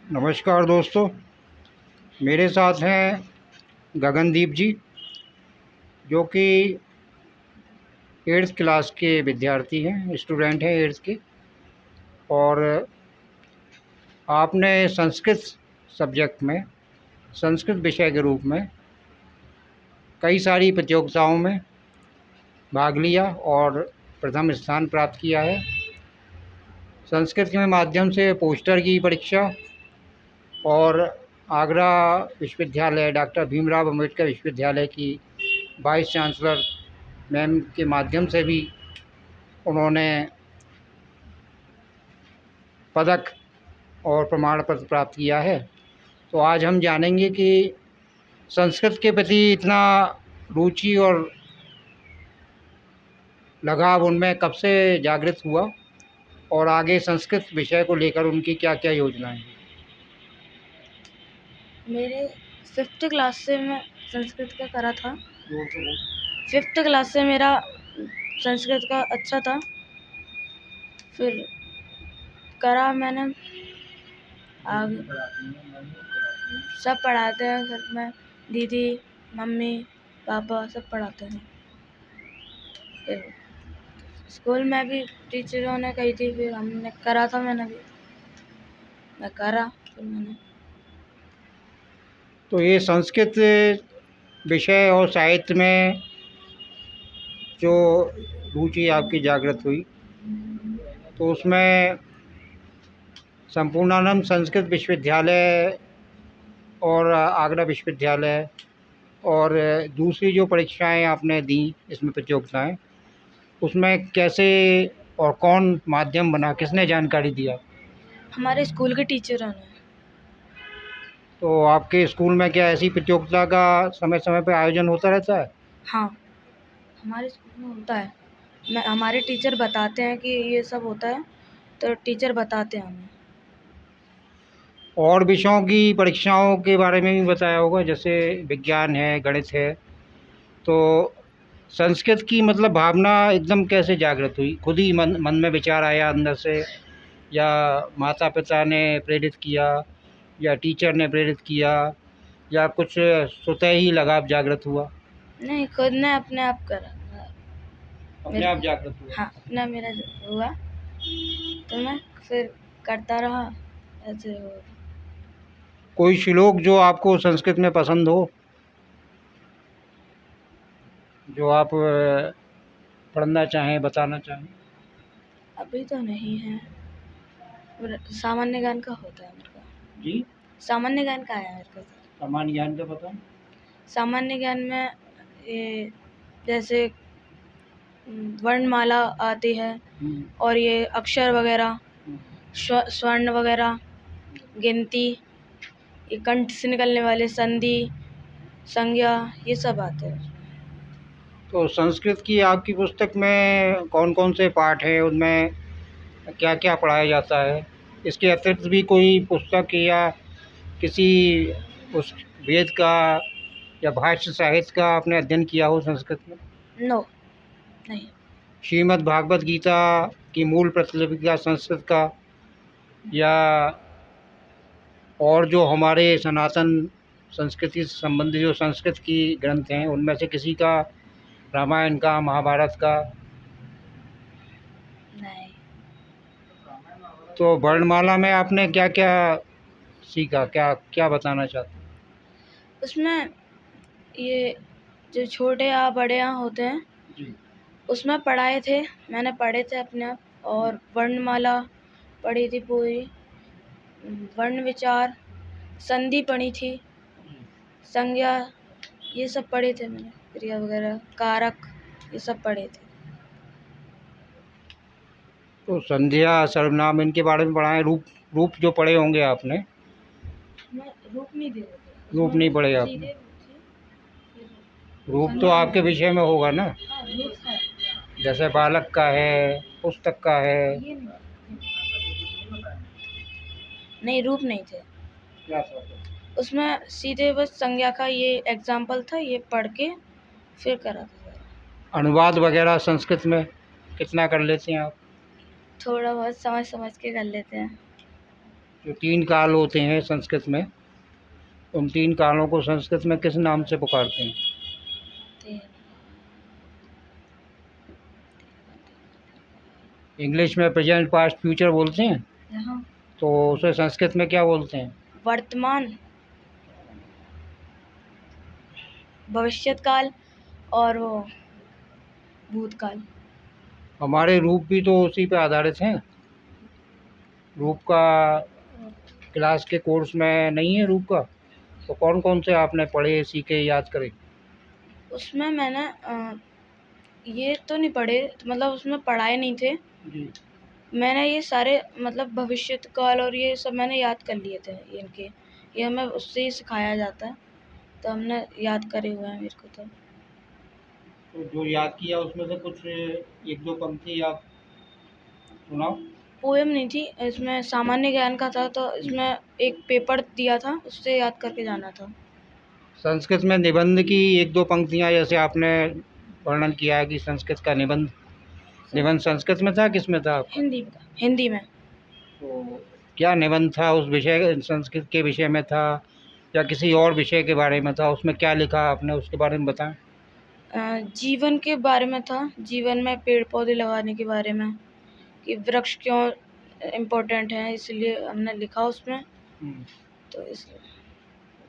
नमस्कार दोस्तों, मेरे साथ हैं गगनदीप जी, जो कि 8th क्लास के विद्यार्थी हैं, स्टूडेंट हैं 8th के। और आपने संस्कृत सब्जेक्ट में, संस्कृत विषय के रूप में कई सारी प्रतियोगिताओं में भाग लिया और प्रथम स्थान प्राप्त किया है। संस्कृत के माध्यम से पोस्टर की परीक्षा और आगरा विश्वविद्यालय, डॉक्टर भीमराव अम्बेडकर विश्वविद्यालय की वाइस चांसलर मैम के माध्यम से भी उन्होंने पदक और प्रमाण पत्र प्राप्त किया है। तो आज हम जानेंगे कि संस्कृत के प्रति इतना रुचि और लगाव उनमें कब से जागृत हुआ और आगे संस्कृत विषय को लेकर उनकी क्या क्या योजनाएं हैं। मेरे 5th क्लास से मैं संस्कृत का करा था। 5th क्लास से मेरा संस्कृत का अच्छा था, फिर करा मैंने। आगे सब पढ़ाते हैं घर में, दीदी, मम्मी, पापा सब पढ़ाते हैं। फिर स्कूल में भी टीचरों ने कही थी, फिर हमने करा था, मैंने भी मैं करा फिर मैंने। तो ये संस्कृत विषय और साहित्य में जो रुचि आपकी जागृत हुई, तो उसमें संपूर्णानंद संस्कृत विश्वविद्यालय और आगरा विश्वविद्यालय और दूसरी जो परीक्षाएं आपने दी, इसमें प्रतियोगिताएं, उसमें कैसे और कौन माध्यम बना, किसने जानकारी दिया? हमारे स्कूल के टीचरों ने। तो आपके स्कूल में क्या ऐसी प्रतियोगिता का समय समय पर आयोजन होता रहता है? हाँ, हमारे स्कूल में होता है। हमारे टीचर बताते हैं कि ये सब होता है, तो टीचर बताते हैं हमें। और विषयों की परीक्षाओं के बारे में भी बताया होगा, जैसे विज्ञान है, गणित है। तो संस्कृत की मतलब भावना एकदम कैसे जागृत हुई? खुद ही मन मन में विचार आया अंदर से, या माता पिता ने प्रेरित किया, या टीचर ने प्रेरित किया, या कुछ स्वतः ही लगाव जागृत हुआ? नहीं, खुद ने अपने आप करा। अपने आप जागृत हुआ? हाँ, अपना मेरा हुआ, तो मैं फिर करता रहा, ऐसे हो। कोई श्लोक जो आपको संस्कृत में पसंद हो, जो आप पढ़ना चाहें, बताना चाहें? अभी तो नहीं है। सामान्य ज्ञान का होता है मेरे को। जी, सामान्य ज्ञान का आया मेरे को। सामान्य ज्ञान का पता? सामान्य ज्ञान में ये जैसे वर्णमाला आती है, और ये अक्षर वगैरह, स्वर्ण वगैरह, गिनती, ये कंठ से निकलने वाले संधि, संज्ञा, ये सब आते हैं। तो संस्कृत की आपकी पुस्तक में कौन कौन से पाठ हैं, उनमें क्या क्या पढ़ाया जाता है? इसके अतिरिक्त भी कोई पुस्तक या किसी उस वेद का या भाष्य साहित्य का आपने अध्ययन किया हो संस्कृत में? नो, नहीं। श्रीमद् भागवत गीता की मूल प्रतिलिपि का संस्कृत का, या और जो हमारे सनातन संस्कृति से संबंधित जो संस्कृत की ग्रंथ हैं, उनमें से किसी का, रामायण का, महाभारत का? नहीं। तो वर्णमाला में आपने क्या क्या सीखा, क्या क्या बताना चाहते हैं? उसमें ये जो छोटे या बड़े या होते हैं, जी, उसमें पढ़ाए थे, मैंने पढ़े थे अपने आप। और वर्णमाला पढ़ी थी पूरी, वर्ण विचार, संधि पढ़ी थी, संज्ञा, ये सब पढ़े थे मैंने, क्रिया वगैरह, कारक, ये सब पढ़े थे। तो संध्या, सर्वनाम, इनके बारे में पढ़ा है? रूप, रूप जो पढ़े होंगे आपने? मैं रूप नहीं दे रहे थे। रूप नहीं पढ़े आपने? रूप तो आपके विषय में होगा ना, हाँ, रूप है। जैसे बालक का है, पुस्तक का है। ये नहीं, रूप नहीं थे क्या सब है? उसमें, सीधे बस संज्ञा का ये एग्जाम्पल था, ये पढ़ के फिर करा था। अनुवाद वगैरह संस्कृत में कितना कर लेते हैं आप? थोड़ा बहुत समझ समझ के कर लेते हैं। जो 3 काल होते हैं संस्कृत में, उन 3 कालों को संस्कृत में किस नाम से पुकारते हैं? इंग्लिश में प्रेजेंट, पास्ट, फ्यूचर बोलते हैं, हाँ। तो उसे संस्कृत में क्या बोलते हैं? वर्तमान, भविष्यत काल और वो भूतकाल। हमारे रूप भी तो उसी पे आधारित हैं। रूप का क्लास के कोर्स में नहीं है रूप का, तो कौन कौन से आपने पढ़े, सीखे, याद करे? उसमें मैंने ये तो नहीं पढ़े, मतलब उसमें पढ़ाए नहीं थे जी। मैंने। ये सारे मतलब भविष्यत काल और ये सब मैंने याद कर लिए थे इनके, ये हमें उससे ही सिखाया जाता है, तो हमने याद करे हुए हैं मेरे को। तो जो याद किया उसमें से कुछ 1-2 पंक्ति आप सुनाओ। पोएम नहीं थी इसमें, सामान्य ज्ञान का था, तो इसमें एक पेपर दिया था, उससे याद करके जाना था। संस्कृत में निबंध की 1-2 पंक्तियाँ, जैसे आपने वर्णन किया है कि संस्कृत का निबंध, निबंध संस्कृत में था, किस में था आपका? हिंदी में। तो क्या निबंध था, उस विषय, संस्कृत के विषय में था या किसी और विषय के बारे में था? उसमें क्या लिखा आपने, उसके बारे में बताएं। जीवन के बारे में था, जीवन में पेड़ पौधे लगाने के बारे में, कि वृक्ष क्यों इम्पोर्टेंट है, इसलिए हमने लिखा उसमें। तो इसलिए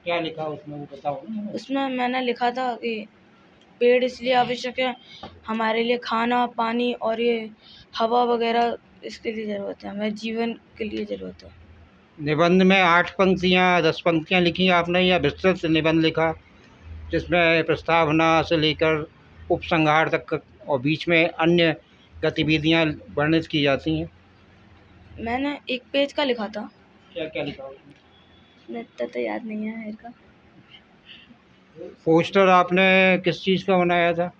क्या लिखा उसमें, वो बताओ ना। उसमें मैंने लिखा था कि पेड़ इसलिए आवश्यक है हमारे लिए, खाना, पानी और ये हवा वगैरह, इसके लिए ज़रूरत है, हमें जीवन के लिए ज़रूरत है। निबंध में 8 पंक्तियाँ, 10 पंक्तियाँ लिखी आपने, या विस्तृत निबंध लिखा जिसमें प्रस्तावना से लेकर उपसंहार तक और बीच में अन्य गतिविधियाँ वर्णित की जाती हैं? मैंने 1 पेज का लिखा था। क्या क्या लिखा उसमें? इतना तो याद नहीं है मेरे को। पोस्टर आपने किस चीज़ का बनाया था?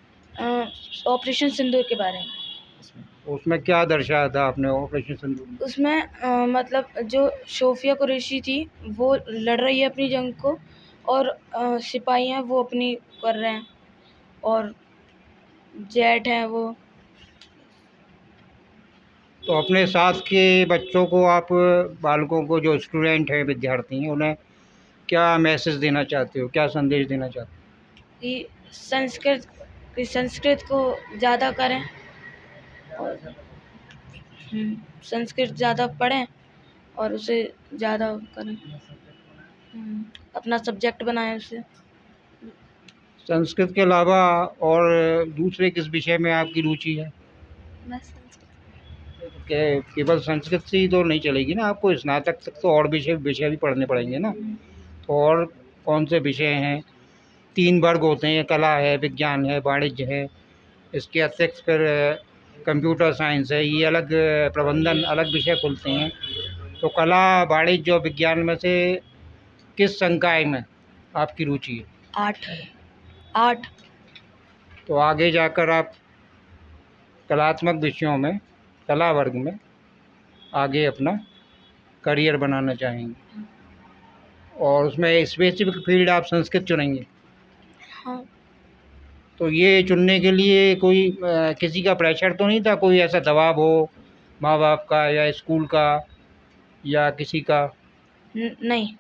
ऑपरेशन सिंदूर के बारे में। उसमें क्या दर्शाया था आपने ऑपरेशन सिंदूर में? उसमें मतलब जो सोफिया कुरैशी थी, वो लड़ रही है अपनी जंग को, और सिपाही हैं वो अपनी कर रहे हैं, और जेट हैं वो। तो अपने साथ के बच्चों को आप, बालकों को, जो स्टूडेंट हैं, विद्यार्थी हैं, उन्हें क्या मैसेज देना चाहते हो, क्या संदेश देना चाहते हो? कि संस्कृत को ज़्यादा करें, और संस्कृत ज़्यादा पढ़ें और उसे ज़्यादा करें, अपना सब्जेक्ट बनाएं उसे। संस्कृत के अलावा और दूसरे किस विषय में आपकी रुचि है? बस केवल संस्कृत से ही तो नहीं चलेगी ना, आपको स्नातक तक तो और विषय विषय भी पढ़ने पड़ेंगे ना। तो और कौन से विषय हैं? 3 वर्ग होते हैं, कला है, विज्ञान है, वाणिज्य है, इसके अतिरिक्त फिर कंप्यूटर साइंस है, ये अलग प्रबंधन अलग विषय खुलते हैं। तो कला, वाणिज्य और विज्ञान में से किस संकाय में आपकी रुचि है? 8। तो आगे जाकर आप कलात्मक विषयों में, कला वर्ग में आगे अपना करियर बनाना चाहेंगे, और उसमें स्पेसिफिक फील्ड आप संस्कृत चुनेंगे। हाँ। तो ये चुनने के लिए कोई किसी का प्रेशर तो नहीं था, कोई ऐसा दबाव हो माँ बाप का या स्कूल का या किसी का? नहीं,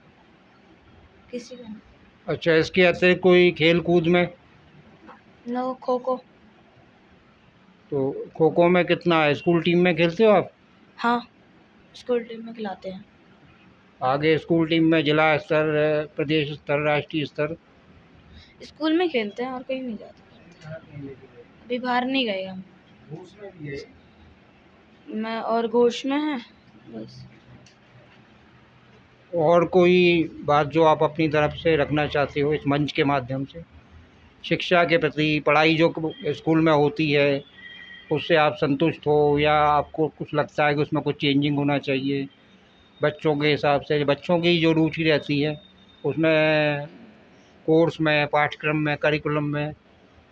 किसी का नहीं। अच्छा, इसके अतिरिक्त कोई खेल कूद में? नो, खो खो। तो खो खो में कितना, स्कूल टीम में खेलते हो आप? हाँ, स्कूल टीम में खिलाते हैं। आगे स्कूल टीम में जिला स्तर, प्रदेश स्तर, राष्ट्रीय स्तर? स्कूल में खेलते हैं और कहीं नहीं जाते, अभी बाहर नहीं गए हम। मैं और घोष में है बस। और कोई बात जो आप अपनी तरफ से रखना चाहते हो इस मंच के माध्यम से, शिक्षा के प्रति, पढ़ाई जो स्कूल में होती है उससे आप संतुष्ट हो, या आपको कुछ लगता है कि उसमें कुछ चेंजिंग होना चाहिए बच्चों के हिसाब से? बच्चों की जो रुचि रहती है उसमें, कोर्स में, पाठ्यक्रम में, करिकुलम में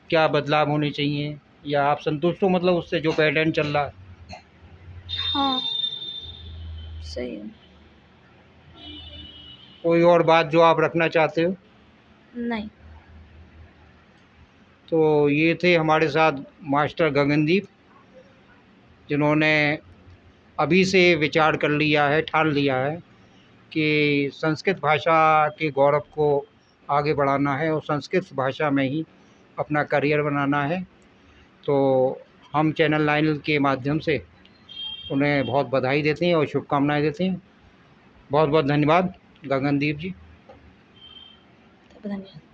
क्या बदलाव होने चाहिए, या आप संतुष्ट हो मतलब उससे जो पैटर्न चल रहा है? हाँ, सही है। कोई और बात जो आप रखना चाहते हो? नहीं। तो ये थे हमारे साथ मास्टर गगनदीप, जिन्होंने अभी से विचार कर लिया है, ठान लिया है कि संस्कृत भाषा के गौरव को आगे बढ़ाना है और संस्कृत भाषा में ही अपना करियर बनाना है। तो हम चैनल 9 के माध्यम से उन्हें बहुत बधाई देते हैं और शुभकामनाएँ देते हैं। बहुत बहुत धन्यवाद गगनदीप जी। धन्यवाद।